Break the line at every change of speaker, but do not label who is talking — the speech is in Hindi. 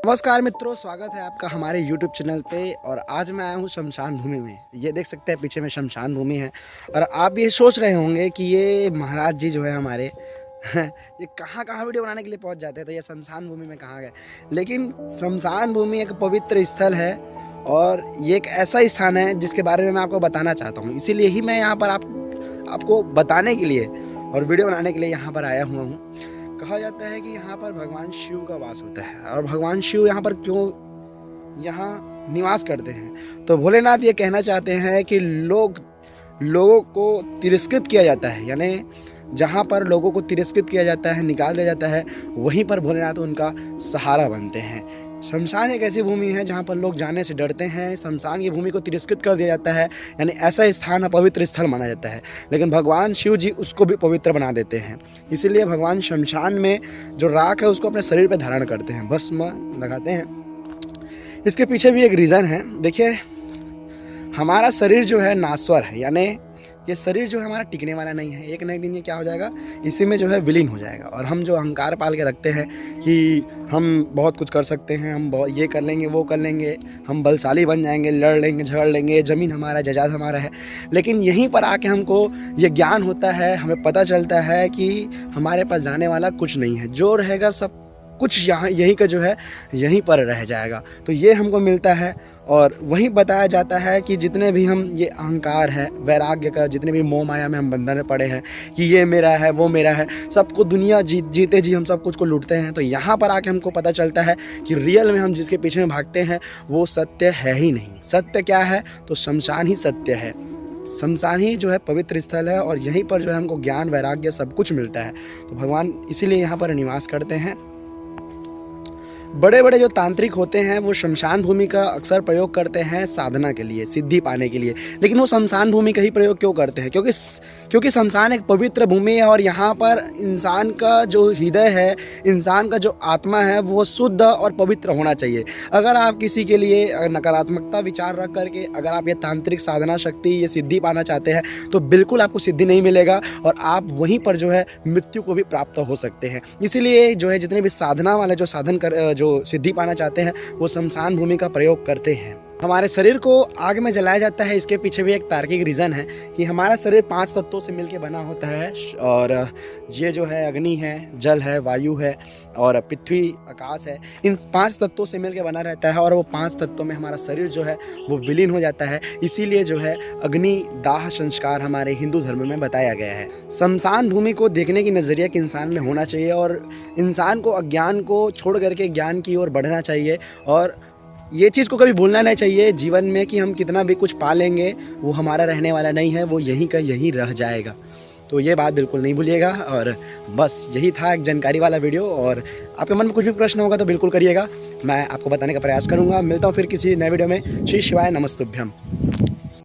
नमस्कार मित्रों, स्वागत है आपका हमारे YouTube चैनल पे। और आज मैं आया हूँ शमशान भूमि में। ये देख सकते हैं पीछे में शमशान भूमि है। और आप ये सोच रहे होंगे कि ये महाराज जी जो है हमारे ये कहाँ कहाँ वीडियो बनाने के लिए पहुँच जाते हैं, तो ये शमशान भूमि में कहाँ गए। लेकिन शमशान भूमि एक पवित्र स्थल है और ये एक ऐसा स्थान है जिसके बारे में मैं आपको बताना चाहता हूँ। इसीलिए ही मैं यहाँ पर आपको बताने के लिए और वीडियो बनाने के लिए यहाँ पर आया हुआ हूँ। कहा जाता है कि यहाँ पर भगवान शिव का वास होता है। और भगवान शिव यहाँ पर क्यों यहाँ निवास करते हैं, तो भोलेनाथ ये कहना चाहते हैं कि लोगों को तिरस्कृत किया जाता है, यानी जहाँ पर लोगों को तिरस्कृत किया जाता है, निकाल दिया जाता है, वहीं पर भोलेनाथ उनका सहारा बनते हैं। शमशान एक ऐसी भूमि है जहाँ पर लोग जाने से डरते हैं। शमशान की भूमि को तिरस्कृत कर दिया जाता है, यानी ऐसा स्थान पवित्र स्थल माना जाता है। लेकिन भगवान शिव जी उसको भी पवित्र बना देते हैं। इसीलिए भगवान शमशान में जो राख है उसको अपने शरीर पर धारण करते हैं, भस्म लगाते हैं। इसके पीछे भी एक रीज़न है। देखिए, हमारा शरीर जो है नाश्वर है, यानी ये शरीर जो है हमारा टिकने वाला नहीं है। एक न एक दिन ये क्या हो जाएगा, इसी में जो है विलीन हो जाएगा। और हम जो अहंकार पाल के रखते हैं कि हम बहुत कुछ कर सकते हैं, हम ये कर लेंगे, वो कर लेंगे, हम बलशाली बन जाएंगे, लड़ लेंगे, झगड़ लेंगे, ज़मीन हमारा, जजाद हमारा है। लेकिन यहीं पर आके हमको ये ज्ञान होता है, हमें पता चलता है कि हमारे पास जाने वाला कुछ नहीं है। जो रहेगा सब कुछ यहाँ यहीं का जो है यहीं पर रह जाएगा। तो ये हमको मिलता है। और वहीं बताया जाता है कि जितने भी हम ये अहंकार है, वैराग्य का, जितने भी मोह माया में हम बंधन में पड़े हैं कि ये मेरा है, वो मेरा है, सबको दुनिया जीते जी हम सब कुछ को लूटते हैं। तो यहाँ पर आके हमको पता चलता है कि रियल में हम जिसके पीछे में भागते हैं वो सत्य है ही नहीं। सत्य क्या है, तो शमशान ही सत्य है। शमशान ही जो है पवित्र स्थल है और यहीं पर जो है हमको ज्ञान, वैराग्य सब कुछ मिलता है। तो भगवान इसीलिए यहाँ पर निवास करते हैं। बड़े बड़े जो तांत्रिक होते हैं वो शमशान भूमि का अक्सर प्रयोग करते हैं साधना के लिए, सिद्धि पाने के लिए। लेकिन वो शमशान भूमि का ही प्रयोग क्यों करते हैं, क्योंकि शमशान एक पवित्र भूमि है और यहाँ पर इंसान का जो हृदय है, इंसान का जो आत्मा है, वो शुद्ध और पवित्र होना चाहिए। अगर आप किसी के लिए नकारात्मकता विचार रख करके अगर आप ये तांत्रिक साधना शक्ति, ये सिद्धि पाना चाहते हैं, तो बिल्कुल आपको सिद्धि नहीं मिलेगा और आप वहीं पर जो है मृत्यु को भी प्राप्त हो सकते हैं। इसीलिए जो है जितने भी साधना वाले जो सिद्धि पाना चाहते हैं वो शमशान भूमि का प्रयोग करते हैं। हमारे शरीर को आग में जलाया जाता है, इसके पीछे भी एक तार्किक रीज़न है कि हमारा शरीर 5 तत्वों से मिलकर बना होता है। और ये जो है अग्नि है, जल है, वायु है और पृथ्वी, आकाश है। इन 5 तत्वों से मिलकर बना रहता है और वो 5 तत्वों में हमारा शरीर जो है वो विलीन हो जाता है। इसीलिए जो है अग्नि दाह संस्कार हमारे हिंदू धर्म में बताया गया है। शमशान भूमि को देखने की नज़रिया कि इंसान में होना चाहिए और इंसान को अज्ञान को छोड़ करके ज्ञान की ओर बढ़ना चाहिए। और ये चीज़ को कभी भूलना नहीं चाहिए जीवन में कि हम कितना भी कुछ पा लेंगे वो हमारा रहने वाला नहीं है, वो यहीं का यहीं रह जाएगा। तो ये बात बिल्कुल नहीं भूलिएगा। और बस यही था एक जानकारी वाला वीडियो। और आपके मन में कुछ भी प्रश्न होगा तो बिल्कुल करिएगा, मैं आपको बताने का प्रयास करूँगा। मिलता हूँ फिर किसी नए वीडियो में। श्री शिवाय नमस्तुभ्यम।